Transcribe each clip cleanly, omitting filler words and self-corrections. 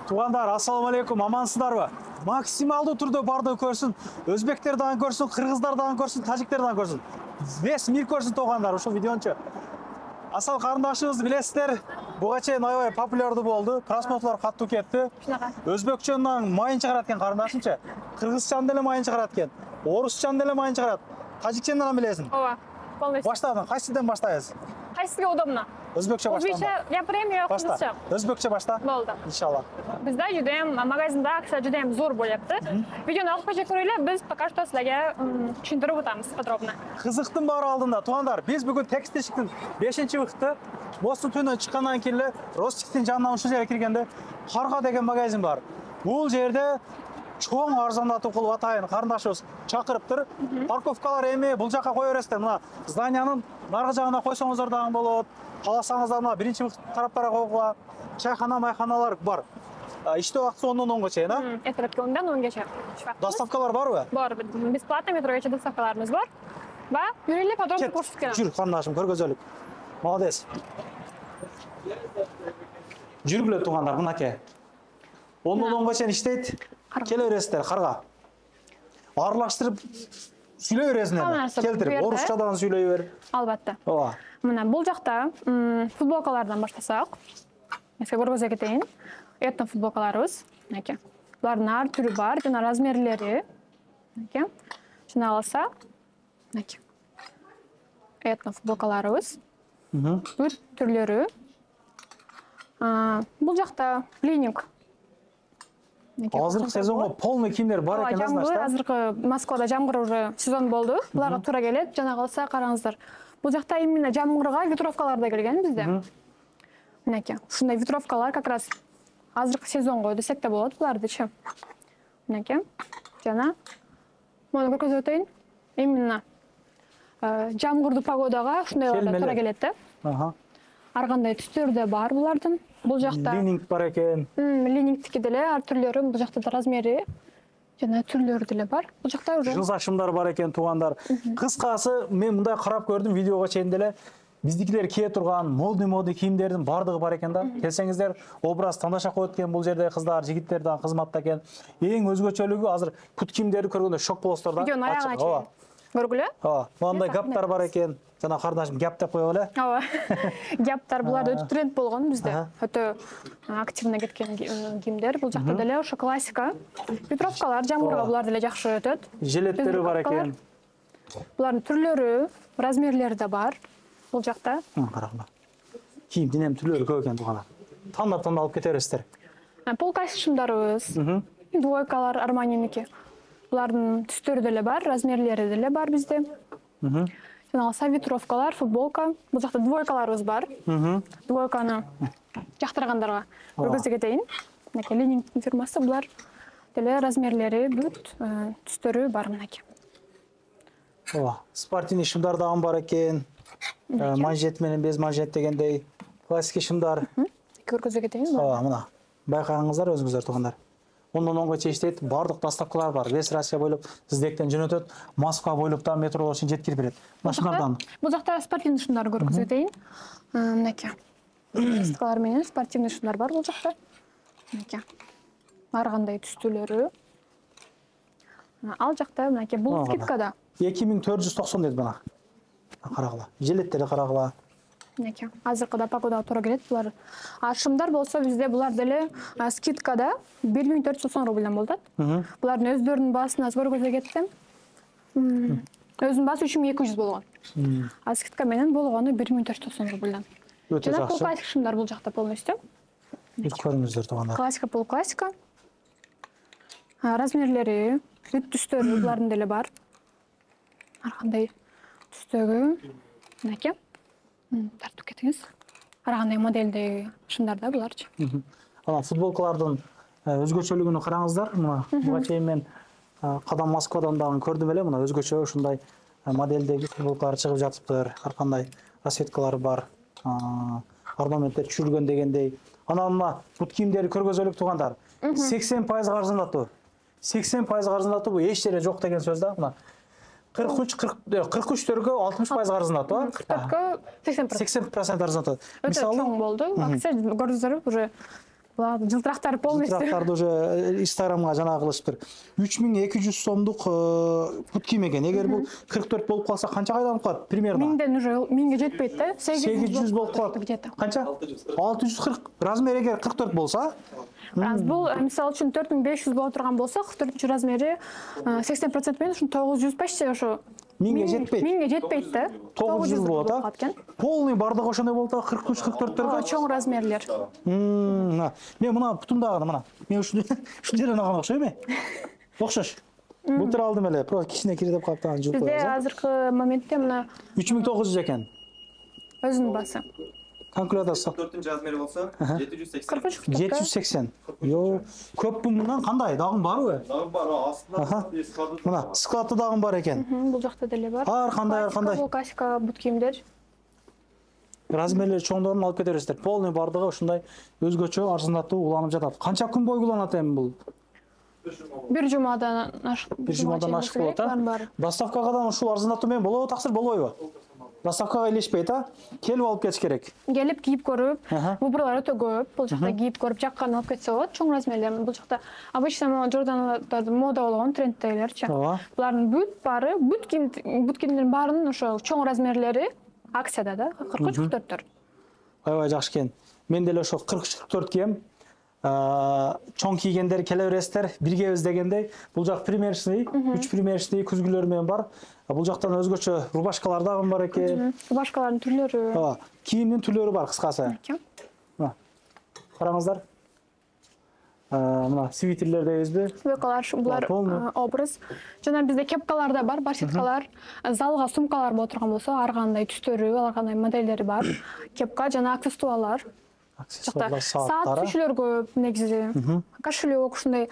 Туғандар, ассаламу алейкум, амансыздарбы? Максималды түрде барды көрсін, өзбектер дагы көрсін, кыргыздар дагы көрсін, тажиктер дагы көрсін. Весь мир көрсін туғандар, ушул видеончу. Асал карындашыбызды билесиздер, буга чейин аябай популярдуу болду, просмотрлор каттуу кетти. Өзбекчонун майын чыгарат экен карындашымчы, кыргызчан деле майын чыгарат экен, орусчан деле майын чыгарат. Тажикчандан билесиң? Ооба, полностью. Баштадың, кайсыдан баштайсыз? Кайсыга удобно? Өзбекче баштадың. Өзбекче гапырайм же кыргызча? Өзбекче башта? Болду. Иншалла. Бизде жудем магазинда акция жудем зор болупту. Видеону алып кача көрөйлө, биз пока что силерге түшүндүрүп атабыз подробно. Кызыктын баары алдында туғандар, биз бүгүн текстиликтин 5-выхты Бостун түнүнөн чыккандан кийин эле Ростиктин жанынан ушул жерге киргенде Карга деген магазин бар. Бул жерде чоң арзандатуу кылып атайын карындашыбыз чакырыптыр. Парковкалар эми бул жака кое бересиздер. Мына зданиянын наркы жагына койсоңуздар дагы болот. Кааласаңыздар мына биринчи тараптара койгула чайхана, майханалар бар. Иштөө убакыты 10-дон 10-га чейин, а? Эртелепке 10-дан 10-гача. Доставкалар барбы? Бар, бесплатно метрогача доставкаларыбыз бар. Ба, жүрөлү подробно көрсөтүп келем. Жүр, карындашым, көргөзөлүк. Молодец. Жүргүлө туғандар, мынакей. 10-дон 10-га чейин иштейт. Келе бересиздер, карга. Аралаштырып сүйлөй бересиңер. Келтирип, орусчадан сүйлөй бер. Албатта. Ооба. Мына бул жакта футболкалардан баштасак, эске көргөзө кетейин. Этно футболкаларыбыз, мынакей. Булардын ар түрү бар, жана размерлери. Мынакей. Жана алса, мынакей. Этно футболкаларыбыз. Бүт түрлөрү. Бул жакта лининг. Азыркы сезонго полный кийимдер бар экен, значит. Азыркы Москвада жамгыр уже сезон болду. Буларга туура келет. Жана калса караңыздар. Бул жакта именно жамгырга ветровкалар да келген бизде. Мынакей. Ушундай ветровкалар как раз азыркы сезонго десек да болот булардычы. Мынакей. Жана муну көрсөтүп өтөйүн. Именно жамгырдуу погодага ушундайлар да туура келет да. Ар кандай түстөр да бар булардын. Бул жакта лининг бар экен. Линингтики деле ар түрлөрү, бул жакта да размери жана түрлөрү деле бар. Бул жакта уже жыз ашымдар бар экен туғандар. Кыскасы, мен мындай карап көрдүм видеого чейин деле. Биздикилер кие турган модный кийимдердин бардыгы бар экен да. Келсеңиздер, образ таңдаша коет экен бул жерде кыздар, жигиттер да кызматта экен. Эң өзгөчөлүгү азыр пут кийимдерди көргөндө шок болосуздар да. Видеонун аягына чейин көргүлө. Ооба, мындай гаптар бар экен. Жана кардашым гап деп коелу эле. Ооба. Гаптар булар өтө тренд болгон бизде. Өтө активно кеткен кийимдер. Бул жакта деле ошо классика. Ветровкалар, жамгырга булар деле жакшы өтөт. Жилеттери бар экен. Булардын түрлөрү, размерлери да бар. Бул жакта. Карагыла. Кийим денем түрлөрү көп экен тугана. Тандап алып кете бересиздер. Полка шымдарыбыз. Двойкалар Арманиники. Булардын түстөрү деле бар, размерлери деле бар бизде. Жана алса ветровкалар, футболка. Бул жакта двойкаларыбыз бар. Двойканы жактыргандарга көргөзө кетейин. Мынакей лининг фирмасы, булар деле размерлери бүт түстөрү бар мынакей. Ооба, спортивный шымдар дагы бар экен. Манжет менен без манжет дегендей классик шымдар. Көргөзө кетейин. Ооба, мына. Байкагыңыздар өзүңүздөр тугандар. 10-дон 10-га чейин иштейт, бардык доставкалар бар. Весь Россия бойлоп Сиздектен жөнөтөт, Москва бойлоп да метро үчүн жеткирип берет. Машиналардан. Бул жакта спортивный шымдар көргөзө кетейин. Мынакей. Пластикалар менен спортивный шымдар бар бул жакта. Мынакей. Ар кандай түстүүлөрү. Ал жакта мынакей бул скидкада 2490 дейт бана. Карагыла. Жилеттери карагыла. Мынакей. Азыркыда погодага туура келет булар. Шымдар болсо бизде булар деле скидкада 1490 рубльдан болот. Булардын өздөрүнүн баасына көргөзө кетсем, өзүнүн баасы 3200 болгон. А скидка менен болгону 1490 рубльдан. Өтө жакшы. жакшы. Классик шымдар бул жакта полностью. Көрүңүздөр тугандар. Классика бул классика. Размерлери, бүт түстөрү булардын деле бар. Ар кандай түстөгү. Мынакей. Тартып кетиңиз. Ар кандай модельдеги шымдар да буларчы. Ана футболкалардын өзгөчөлүгүнү караңыздар. Мына буга чейин мен Кадам Москвадан дагы көрдүм эле, мына өзгөчө ушундай модельдеги футболкалар чыгып жатыптыр. Ар кандай расцветкалары бар. Орнаменттер чүргөн дегендей. Анан мына бут кийимдерди көргөзөлүк тугандар. 80% арзандатуу. 80% арзандатуу бул эч жерде жок деген сөз да. Мына 43-төргө 60% арзандатуу. 44-га 80% арзандатуу. Өтө чоң болду. Акция көрдүңүздөр уже Булар жылтырактар полностью. Жылтырактарды уже Instagramга жана кылышыптыр. 3200 сомдук пут кийим экен. Эгер бул 44 болуп калса канчага айланып калат примерно? 1000ден уже 1000ге жетпейт да. 800 болуп калат. Где-то. Канча? 640. Размер эгер 44 болса, Бул мисалы үчүн 4500 боло турган болсо, 44 размери 80% менен ушун 900 почти ошо 1000ге жетпейт. 1000ге жетпейт да. 900 болот, а? Полный бардыгы ошондой болот, 43-44 чоң размерлер. Мен мына путумдагы мына. Мен ушул жерден алган окшойбу? Окшош. Былтыр алдым эле, просто кичине кире деп калыптыр, аны жууп Бизде коебуз. азыркы моментте мына 3900 экен. өзүнүн басы. Калькуляторсо. 44 размери болса 780. 780. Yo, көп мындан кандай? Дагы барбы? Дагы бар, астында склады. Мына склады дагы бар экен. Бул жакта деле бар. Ар кандай. Бул классика бут кийимдер. Размерлери чоңдорун алып кете бересиздер. Полный бардыгы ушундай өзгөчө арзандатуу уланып жатат. Канча күн бою уланат эми бул? Бир жумадан ашык болот, а? Доставкага ушул арзандатуу менен болобу, таксыр болбойбу? Доставкага илешпейт, а? Келип алып кетиш керек. Келип кийип көрүп, выборлор өтө көп. Бул жакта кийип көрүп, жаккан алып кетсе болот. Чоң размерлер. Бул жакта обычно Jordan'дардын мода болгон трендтегилерчи. Булардын бүт кийимдердин баарынын ошо чоң размерлери акцияда да, 43-44. Аябай жакшы экен. Мен деле ошо 43-44 кийем. Чоң кийгендер келе бересиздер, биргебиз дегендей. Бул жак примерочный, 3 примерочный күзгүлөр менен бар. Бул жактан өзгөчө рубашкалар дагы бар экен. Рубашкалардын түрлөрү. Кийимдин түрлөрү бар кыскасы. Караңыздар. Мына свитерлер дейбизби? Свекалар, булар образ. Жана бизде кепкалар да бар, барсеткалар, залга сумкалар боло турган болсо, ар кандай түстөрү, ар кандай модельдери бар. Кепка жана аксессуарлар. Саат сүйчүлөр көп негизи. Кошелек ушундай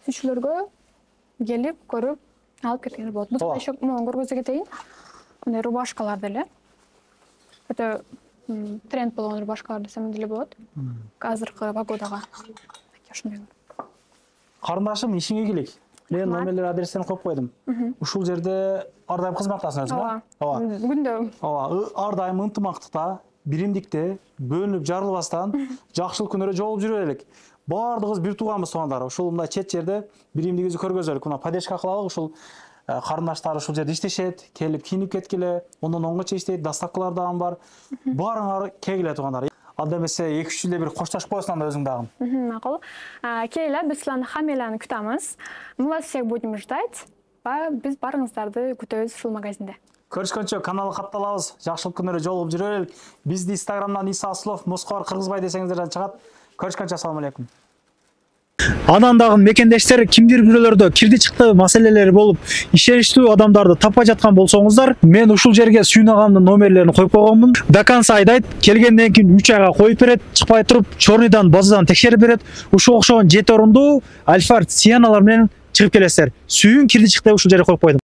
сүйчүлөргө келип көрүп алып кеткенер болот. Бул еще көргөзө кетейин. Мындай рубашкалар деле. Өтө тренд болгон рубашкалар десем деле болот. Азыркы погодага. Карындашым, ишиңе келик. Мен номерлер адрестерин коюп койдум. Ушул жерде ар дайым кызматтасың өзүңбү? Ооба. Күндө. Ар дайым ынтымактыкта, биримдикте, бөлүнүп жарылбастан жакшылык күнөрү жолуп жүрө элек. Бардыгыбыз бир тууганбыз туугандар. Ушул мындай чет жерде биримдигибизди көргөзөлүк. Мына поддержка кылалык, ушул карындаштар ушул жерде иштешет, келип кийинип кеткиле, ондон оңгочо иштейт, доставкалар дагы бар. Баарыңар келгиле туугандар. Анда эмесе 2-3 жылда бир коштошуп коесуң анда өзүң дагы. Макул. Келгиле, биз силерни хаммаларны күтөбүз. Мы вас всех будем ждать. Биз барыңыздарды күтөбүз ушул магазинде. Көрүшкөнчө каналга катталабыз. Жакшылык күнөрү жолугуп жүрө элек. Бизди Instagramдан Иса Аслов, Москва Кыргызбай десеңиздер чыгат. Көрүшкөнчө ассаламу алейкум. Анан дагы мекендештер кимдир бирөөлөрдө кирди чыкты маселелери болуп, ишеничтүү адамдарды таппай жаткан болсоңуздар, мен ушул жерге сүйүнагамдын номерлерин коюп койгонмун. До конца айдайт, келгенден кийин 3 айга коюп берет, чыкпай туруп, чорныйдан, базадан текшерип берет. Ушул окшогон 7 орундуу Альфард Сианалар менен чыгып келесиздер. Сүйүн кирди чыкты ушул жерге коюп койдум.